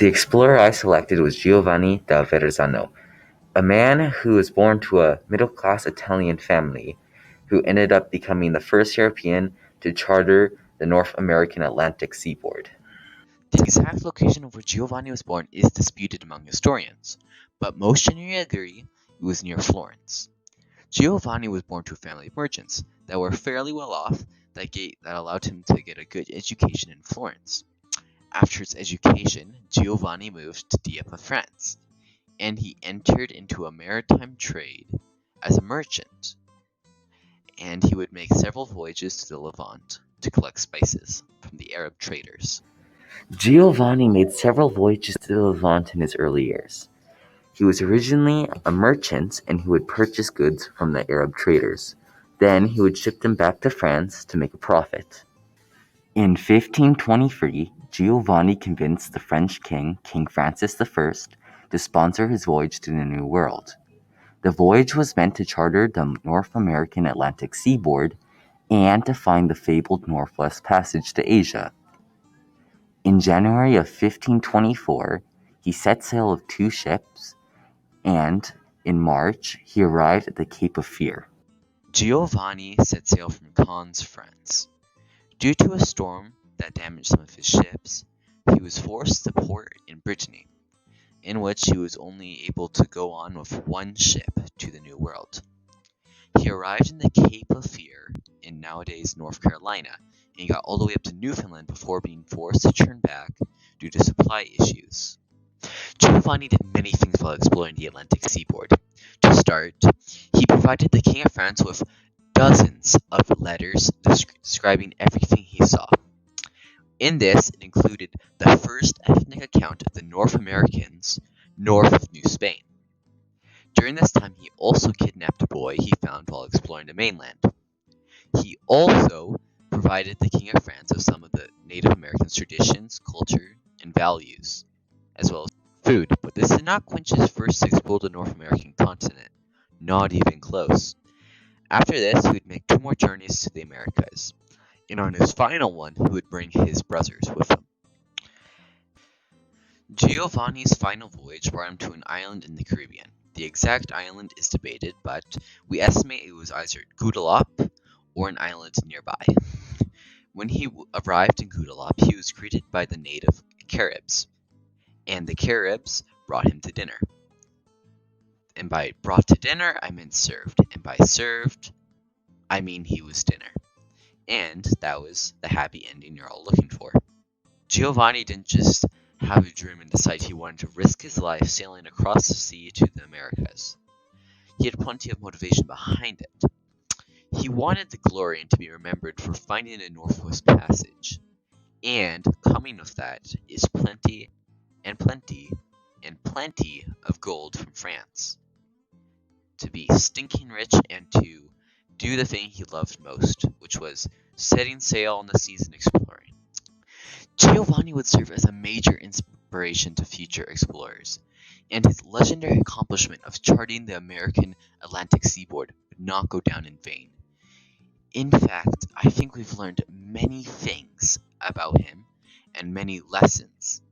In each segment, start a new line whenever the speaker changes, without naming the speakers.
The explorer I selected was Giovanni Da Verrazano, a man who was born to a middle-class Italian family who ended up becoming the first European to charter the North American Atlantic seaboard.
The exact location of where Giovanni was born is disputed among historians, but most generally agree it was near Florence. Giovanni was born to a family of merchants that were fairly well off that allowed him to get a good education in Florence. After his education, Giovanni moved to Dieppe, France, and he entered into a maritime trade as a merchant, and he would make several voyages to the Levant to collect spices from the Arab traders.
Giovanni made several voyages to the Levant in his early years. He was originally a merchant and he would purchase goods from the Arab traders. Then he would ship them back to France to make a profit. In 1523, Giovanni convinced the French king, King Francis I, to sponsor his voyage to the New World. The voyage was meant to charter the North American Atlantic seaboard and to find the fabled Northwest Passage to Asia. In January of 1524, he set sail of 2 ships, and in March, he arrived at the Cape of Fear.
Giovanni set sail from Cannes, France. Due to a storm that damaged some of his ships, he was forced to port in Brittany, in which he was only able to go on with 1 ship to the New World. He arrived in the Cape of Fear in nowadays North Carolina, and he got all the way up to Newfoundland before being forced to turn back due to supply issues. Giovanni did many things while exploring the Atlantic seaboard. To start, he provided the King of France with dozens of letters describing everything he saw. In this, it included the first ethnic account of the North Americans north of New Spain. During this time, he also kidnapped a boy he found while exploring the mainland. He also provided the King of France with some of the Native Americans' traditions, culture, and values, as well as food, but this did not quench his thirst to explore the North American continent. Not even close. After this, he would make 2 more journeys to the Americas, and on his final one, he would bring his brothers with him. Giovanni's final voyage brought him to an island in the Caribbean. The exact island is debated, but we estimate it was either Guadeloupe or an island nearby. When he arrived in Guadeloupe, he was greeted by the native Caribs, and the Caribs brought him to dinner. And by brought to dinner, I meant served, and by served, I mean he was dinner. And that was the happy ending you're all looking for. Giovanni didn't just have a dream and decide he wanted to risk his life sailing across the sea to the Americas. He had plenty of motivation behind it. He wanted the glory and to be remembered for finding the Northwest Passage. And coming with that is plenty and plenty and plenty of gold from France. To be stinking rich and to do the thing he loved most, which was setting sail on the seas and exploring. Giovanni would serve as a major inspiration to future explorers, and his legendary accomplishment of charting the American Atlantic seaboard would not go down in vain. In fact, I think we've learned many things about him and many lessons,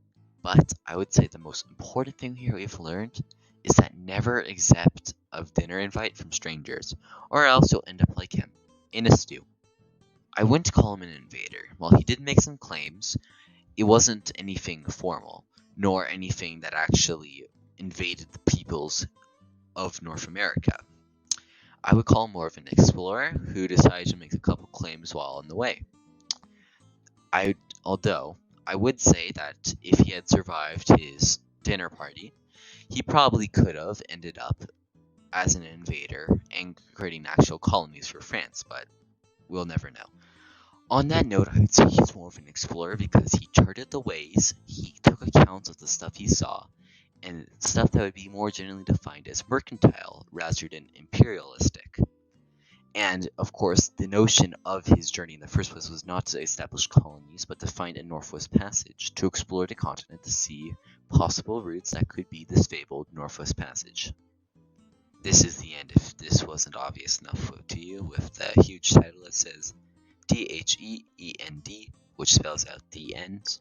but I would say the most important thing here we've learned is that never accept a dinner invite from strangers, or else you'll end up like him, in a stew. I wouldn't call him an invader. While he did make some claims, it wasn't anything formal, nor anything that actually invaded the peoples of North America. I would call him more of an explorer who decided to make a couple claims while on the way. Although I would say that if he had survived his dinner party, he probably could have ended up as an invader and creating actual colonies for France, but we'll never know. On that note, I would say he's more of an explorer because he charted the ways, he took account of the stuff he saw, and stuff that would be more generally defined as mercantile rather than imperialistic. And, of course, the notion of his journey in the first place was not to establish colonies, but to find a Northwest Passage, to explore the continent to see possible routes that could be this fabled Northwest Passage. This is the end if this wasn't obvious enough to you, with the huge title that says THEEND, which spells out the end.